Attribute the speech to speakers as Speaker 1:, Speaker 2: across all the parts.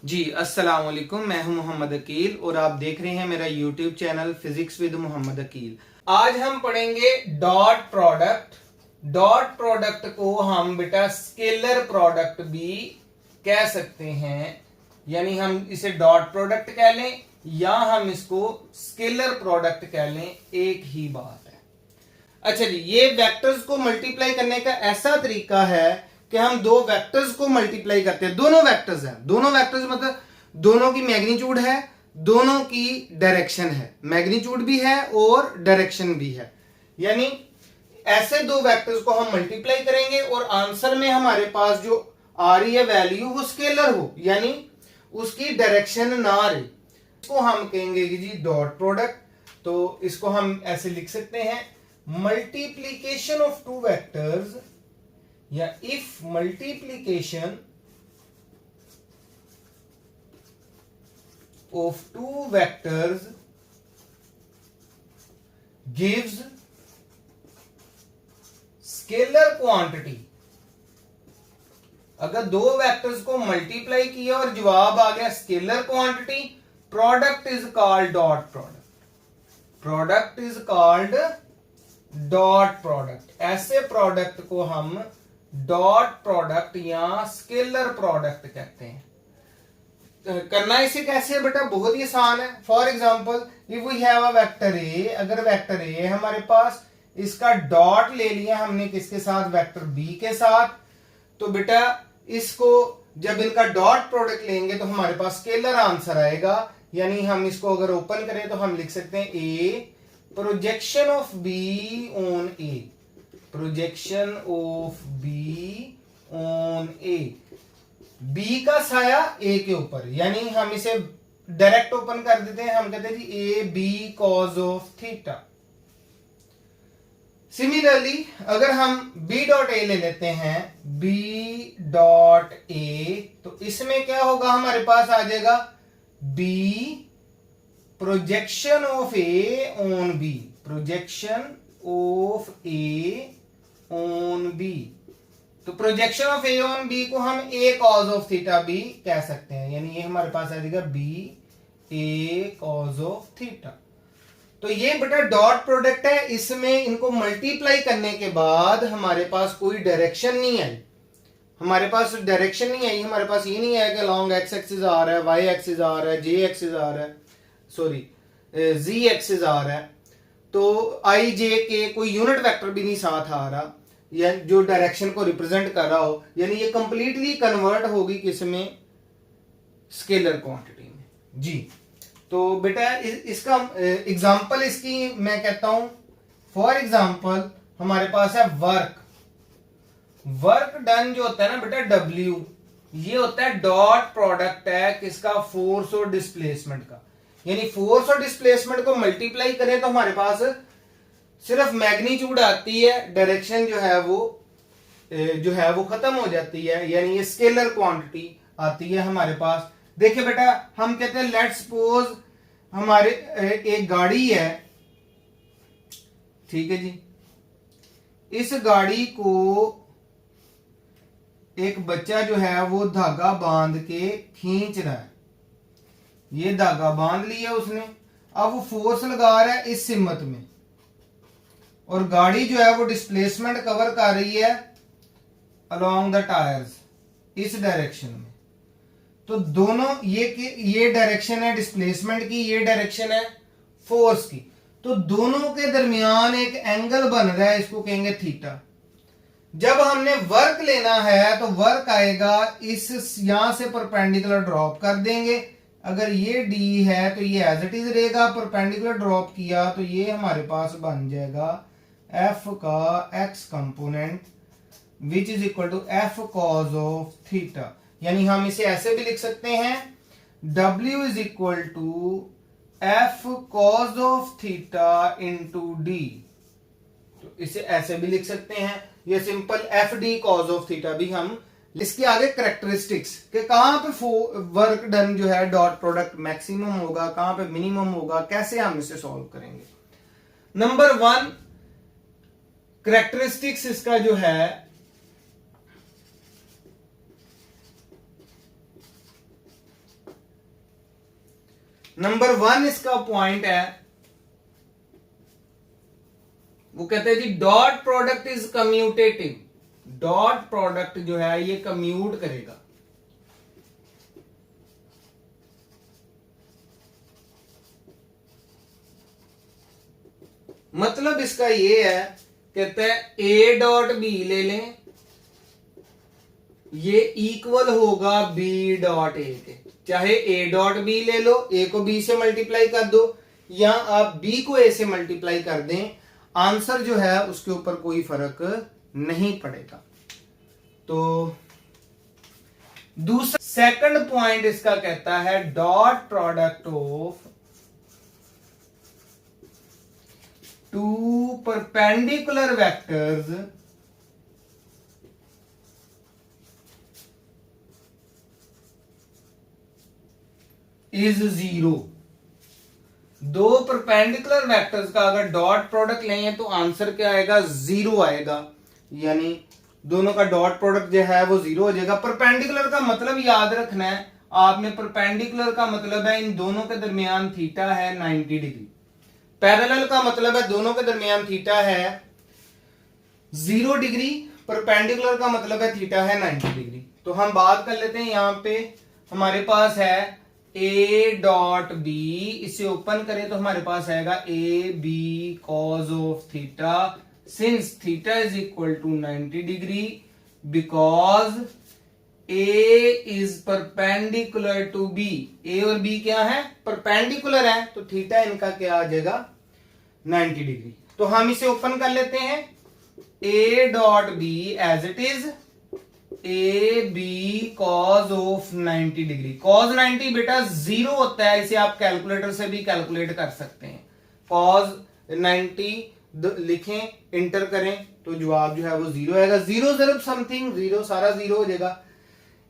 Speaker 1: जी अस्सलाम वालेकुम। मैं हूं मोहम्मद अकील और आप देख रहे हैं मेरा YouTube channel physics with Mohammad Aqeel. आज हम पढ़ेंगे डॉट प्रोडक्ट। डॉट प्रोडक्ट को हम बेटा स्केलर प्रोडक्ट भी कह सकते हैं, यानी हम इसे डॉट प्रोडक्ट कह लें या हम इसको स्केलर प्रोडक्ट कह लें, एक ही बात है। अच्छा जी, ये वेक्टर्स को मल्टीप्लाई करने का ऐसा तरीका है कि हम दो वेक्टर्स को मल्टीप्लाई करते हैं। दोनों वेक्टर्स हैं, दोनों वेक्टर्स मतलब दोनों की मैग्नीट्यूड है, दोनों की डायरेक्शन है, मैग्नीट्यूड भी है और डायरेक्शन भी है। यानी ऐसे दो वेक्टर्स को हम मल्टीप्लाई करेंगे और आंसर में हमारे पास जो आ रही है वैल्यू वो स्केलर हो, यानी उसकी डायरेक्शन ना रहे, इसको हम कहेंगे कि जी डॉट प्रोडक्ट। तो इसको हम ऐसे लिख सकते हैं, मल्टीप्लीकेशन ऑफ टू वेक्टर्स या if multiplication of two vectors gives scalar quantity. अगर दो वेक्टर्स को मल्टीप्लाई किया और जवाब आ गया scalar quantity, product is called dot product. Product is called dot product. ऐसे प्रोडक्ट को हम डॉट प्रोडक्ट या स्केलर प्रोडक्ट कहते हैं। करना इसे कैसे है बेटा, बहुत ही आसान है। For example if we have a vector A, अगर वेक्टर ए हमारे पास, इसका डॉट ले लिया हमने किसके साथ, वेक्टर बी के साथ, तो बेटा इसको जब इनका डॉट प्रोडक्ट लेंगे तो हमारे पास स्केलर आंसर आएगा। यानी हम इसको अगर ओपन करें तो हम लिख सकते हैं A projection of B on A, projection of B on A, B का साया ए के ऊपर। यानी हम इसे डायरेक्ट ओपन कर देते हैं, हम कहते हैं जी A B cos of theta. Similarly अगर हम बी डॉट ए ले लेते हैं, बी डॉट ए, तो इसमें क्या होगा, हमारे पास आ जाएगा B projection of A on B, projection of A on B. तो projection of A on B को हम ए कॉज ऑफ थीटा भी कह सकते हैं, यानी ये हमारे पास आ जाएगा B A cos of theta. तो ये बेटा डॉट प्रोडक्ट है, इसमें इनको मल्टीप्लाई करने के बाद हमारे पास कोई डायरेक्शन नहीं आई, हमारे पास डायरेक्शन नहीं आई, हमारे पास ये नहीं है कि लॉन्ग एक्स एक्सिस आ रहा है, वाई एक्सिस आ रहा है, जे एक्सिस आ रहा है, सॉरी जी एक्सिस आ रहा है, तो आई जे के कोई यूनिट वेक्टर भी नहीं साथ आ रहा, या जो डायरेक्शन को रिप्रेजेंट कर रहा हो। यानी ये कंप्लीटली कन्वर्ट होगी किसमें, स्केलर क्वांटिटी में जी। तो बेटा इसका एग्जांपल इसकी मैं कहता हूं, फॉर एग्जांपल हमारे पास है वर्क। वर्क डन जो होता है ना बेटा W, ये होता है डॉट प्रोडक्ट है किसका, फोर्स और डिस्प्लेसमेंट का। यानी फोर्स और डिस्प्लेसमेंट को मल्टीप्लाई करें तो हमारे पास सिर्फ मैग्नीट्यूड आती है, डायरेक्शन जो है वो खत्म हो जाती है, यानी ये स्केलर क्वांटिटी आती है हमारे पास। देखिए बेटा हम कहते हैं लेट्स सपोज हमारे एक गाड़ी है, ठीक है जी, इस गाड़ी को एक बच्चा जो है वो धागा बांध के खींच रहा है, ये धागा बांध लिया उसने, अब वो फोर्स लगा रहा है इस सिमत में, और गाड़ी जो है वो डिस्प्लेसमेंट कवर कर रही है अलोंग द टायर्स इस डायरेक्शन में। तो दोनों ये डायरेक्शन है डिस्प्लेसमेंट की, ये डायरेक्शन है फोर्स की, तो दोनों के दरमियान एक एंगल बन रहा है, इसको कहेंगे थीटा। जब हमने वर्क लेना है तो वर्क आएगा इस यहां से परपेंडिकुलर ड्रॉप कर देंगे, अगर ये डी है तो ये एज इट इज रहेगा, परपेंडिकुलर ड्रॉप किया तो ये हमारे पास बन जाएगा एफ का X component which is equal to F cos of theta. यानी हम इसे ऐसे भी लिख सकते हैं, W is equal to F cos of theta into D, तो इसे ऐसे भी लिख सकते हैं, ये simple F D cos of theta भी हम। इसके आगे करेक्टरिस्टिक्स के कहां पे वर्क डन जो है डॉट प्रोडक्ट मैक्सिमम होगा, कहां पे मिनिमम होगा, कैसे हम इसे सॉल्व करेंगे। नंबर 1 करेक्टरिस्टिक्स इसका जो है, नंबर 1 इसका पॉइंट है, वो कहते हैं जी dot product is commutative, dot product जो है ये कम्यूट करेगा। मतलब इसका ये है, कहते हैं ए डॉट बी ले लें, ये इक्वल होगा बी डॉट ए के। चाहे ए डॉट बी ले लो, ए को बी से मल्टीप्लाई कर दो, या आप बी को ए से मल्टीप्लाई कर दें, आंसर जो है उसके ऊपर कोई फर्क नहीं पड़ेगा। तो दूसरा सेकंड पॉइंट इसका कहता है dot product of two perpendicular vectors is 0। दो परपेंडिकुलर वेक्टर्स का अगर डॉट प्रोडक्ट लेंगे तो आंसर क्या आएगा, 0 आएगा। यानी दोनों का डॉट प्रोडक्ट जो है वो 0 हो जाएगा। परपेंडिकुलर का मतलब याद रखना है आपने, परपेंडिकुलर का मतलब है इन दोनों के दरमियान थीटा है 90 डिग्री। पैरेलल का मतलब है दोनों के दरमियान थीटा है 0 डिग्री, परपेंडिकुलर का मतलब है थीटा है 90 डिग्री। तो हम बात कर लेते हैं, यहां पे हमारे पास है ए डॉट बी, इसे ओपन करें तो हमारे पास आएगा A B cos of theta, since theta is equal to 90 degree, because A is perpendicular to B. A और बी क्या है, परपेंडिकुलर है, तो थीटा इनका क्या आ जाएगा, 90 डिग्री। तो हम इसे ओपन कर लेते हैं, A dot B as it is A B cos of 90 degree. Cos 90 बेटा 0 होता है, इसे आप कैलकुलेटर से भी कैलकुलेट कर सकते हैं। कॉज 90 लिखें, इंटर करें तो जवाब जो है वो 0 आएगा। 0 जरूर समथिंग 0, सारा 0 हो जाएगा।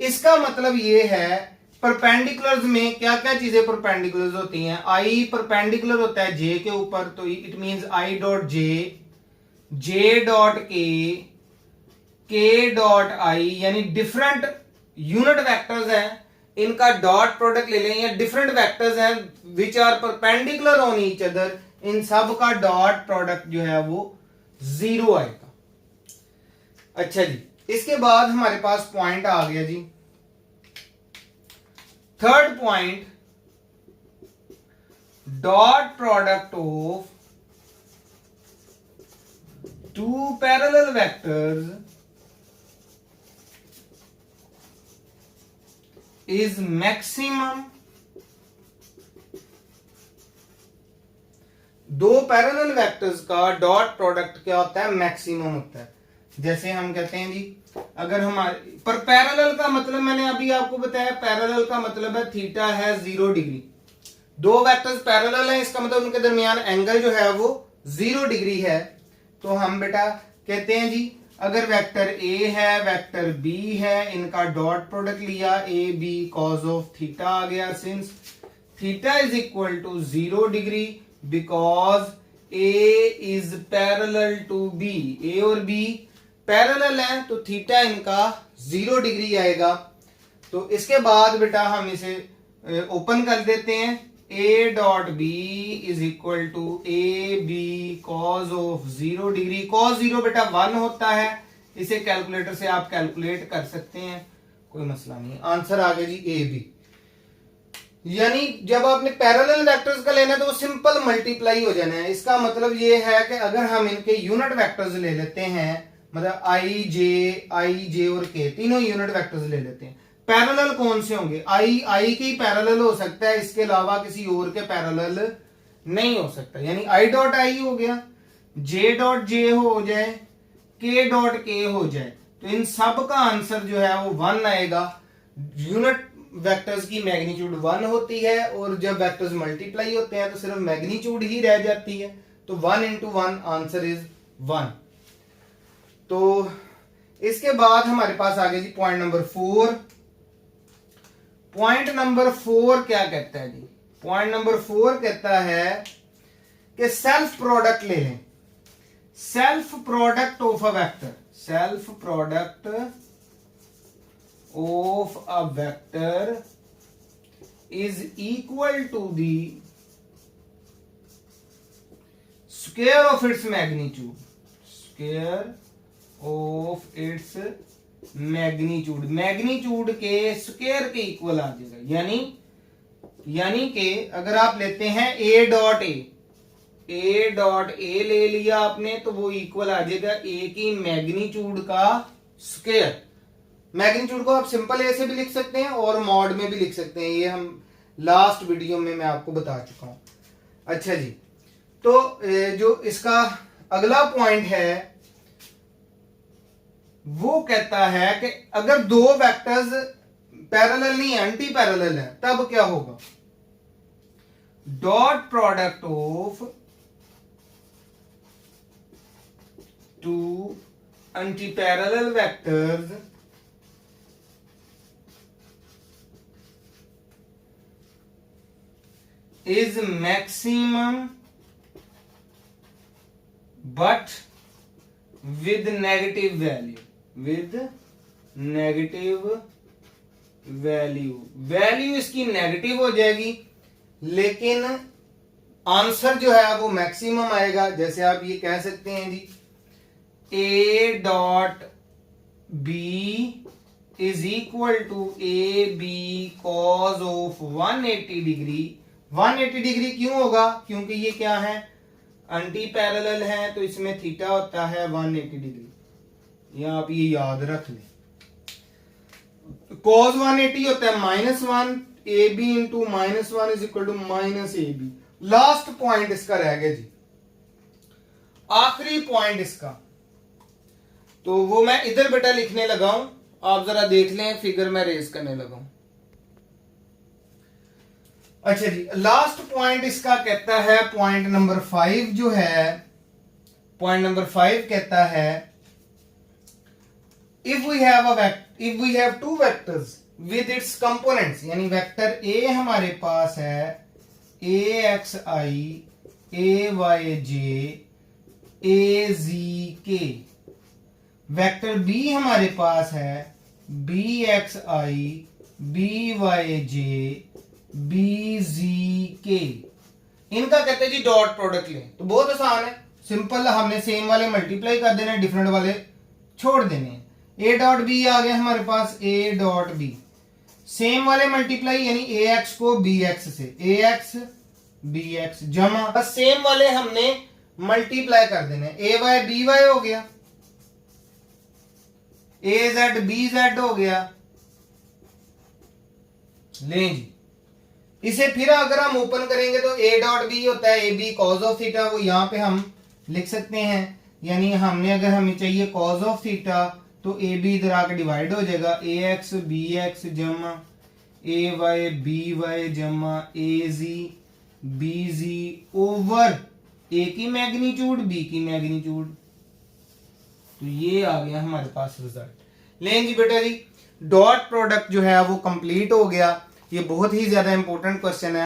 Speaker 1: इसका मतलब ये है परपेंडिकुलर्स में क्या क्या चीजें परपेंडिकुलर्स होती हैं। आई परपेंडिकुलर होता है जे के ऊपर, तो it means I dot J, J dot के डॉट आई, यानी डिफरेंट यूनिट वेक्टर्स हैं, इनका डॉट प्रोडक्ट ले लें, या डिफरेंट वेक्टर्स हैं which are perpendicular on each other, इन सब का डॉट प्रोडक्ट जो है वो 0 आएगा। अच्छा जी, इसके बाद हमारे पास पॉइंट आ गया जी third point, dot product of two parallel vectors is maximum. दो पैरेलल वेक्टर्स का डॉट प्रोडक्ट क्या होता है, मैक्सिमम होता है। जैसे हम कहते हैं जी, अगर हमारे पर पैरेलल का मतलब मैंने अभी आपको बताया, पैरेलल का मतलब है थीटा है 0 डिग्री। दो वेक्टर्स पैरेलल हैं, इसका मतलब उनके दरमियान एंगल जो है वो 0 डिग्री है। तो हम बेटा कहते हैं जी, अगर वेक्टर ए है, वेक्टर बी है, इनका डॉट प्रोडक्ट लिया, A B cos of theta आ गया, since theta is equal to 0 degree, because A is parallel to B. A और बी पैरेलल है, तो थीटा इनका 0 डिग्री आएगा। तो इसके बाद बेटा हम इसे ओपन कर देते हैं, A dot B is equal to A B cos of 0 degree. Cos 0 बेटा 1 होता है, इसे कैलकुलेटर से आप कैलकुलेट कर सकते हैं, कोई मसला नहीं। आंसर आ गया जी ए बी। यानी जब आपने पैरेलल वेक्टर्स का लेना है तो वो सिंपल मल्टीप्लाई हो जाना है। इसका मतलब ये है कि अगर हम इनके यूनिट वेक्टर्स ले लेते हैं, मतलब आई जे और के तीनों यूनिट वेक्टर्स ले लेते हैं, पैरेलल कौन से होंगे, आई के ही पैरेलल हो सकता है, इसके अलावा किसी और के पैरेलल नहीं हो सकता। यानी आई डॉट आई हो गया, जे डॉट जे हो जाए, के डॉट के हो जाए, तो इन सब का आंसर जो है वो 1 आएगा। यूनिट वेक्टर्स की मैग्नीट्यूड 1 होती है, और जब वेक्टर्स मल्टीप्लाई होते हैं तो सिर्फ मैग्नीट्यूड ही रह जाती है। तो 1 into 1 आंसर इज 1। तो इसके बाद हमारे पास आ गया जी पॉइंट नंबर 4। पॉइंट नंबर 4 क्या कहता है जी, पॉइंट नंबर 4 कहता है कि सेल्फ प्रोडक्ट ले लें, self product of a vector, self product of a vector is equal to the square of its magnitude, square of its magnitude, magnitude के square के इक्वल आ जाएगा। यानी कि अगर आप लेते हैं ए डॉट ए ले लिया आपने तो वो इक्वल आ जाएगा ए की मैग्नीट्यूड का स्क्वायर। मैग्नीट्यूड को आप सिंपल ए से भी लिख सकते हैं और मॉड में भी लिख सकते हैं, ये हम लास्ट वीडियो में मैं आपको बता चुका हूं। अच्छा जी, तो जो इसका अगला पॉइंट है वो कहता है कि अगर दो वेक्टर्स पैरेलल नहीं है, एंटी पैरेलल है, तब क्या होगा? Dot product of two anti parallel vectors is maximum but with negative value, value इसकी नेगेटिव हो जाएगी लेकिन आंसर जो है वो मैक्सिमम आएगा। जैसे आप ये कह सकते हैं जी a dot B is equal to A B cos of 180 degree. 180 degree क्यों होगा? क्योंकि ये क्या है? एंटी पैरेलल है, तो इसमें थीटा होता है 180 डिग्री। या आप ये याद रख लें, cos 180 होता है -1, A B into -1 is equal to minus A B. Last point इसका रह गया जी, आखिरी पॉइंट इसका, तो वो मैं इधर बेटा लिखने लगा हूं, आप जरा देख लें, फिगर में रेज करने लगा हूं। अच्छा जी, लास्ट पॉइंट इसका कहता है, पॉइंट नंबर 5 जो है, पॉइंट नंबर 5 कहता है if we have two vectors with its components, यानी वेक्टर ए हमारे पास है ए एक्स आई ए वाई जे ए जी के, वेक्टर बी हमारे पास है बी एक्स आई बी वाई जे बी जी के। इनका कहते हैं जी डॉट प्रोडक्ट लें, तो बहुत आसान है, सिंपल, हमने सेम वाले मल्टीप्लाई कर देने, डिफरेंट वाले छोड़ देने हैं। ए डॉट बी आ गया हमारे पास, ए डॉट बी, सेम वाले मल्टीप्लाई यानी ए एक्स को बी एक्स से, ए एक्स बी एक्स जमा, बस सेम वाले हमने मल्टीप्लाई कर देने, ए वाई बी वाई हो गया, ए जेड बी जेड हो गया। लें जी, इसे फिर अगर हम ओपन करेंगे तो ए डॉट बी होता है A B cos of theta, वो यहां पे हम लिख सकते हैं, यानी हमने अगर हमें चाहिए कॉज ऑफ थीटा तो ए बी इधर आके डिवाइड हो जाएगा, ए एक्स बी एक्स जमा ए वाई बी वाई जमा ए जी बी जी ओवर ए की मैग्नीट्यूड बी की मैग्नीट्यूड। तो ये आ गया हमारे पास रिजल्ट। लें जी बेटा जी, डॉट प्रोडक्ट जो है वो कंप्लीट हो गया। ये बहुत ही ज्यादा इंपॉर्टेंट क्वेश्चन है।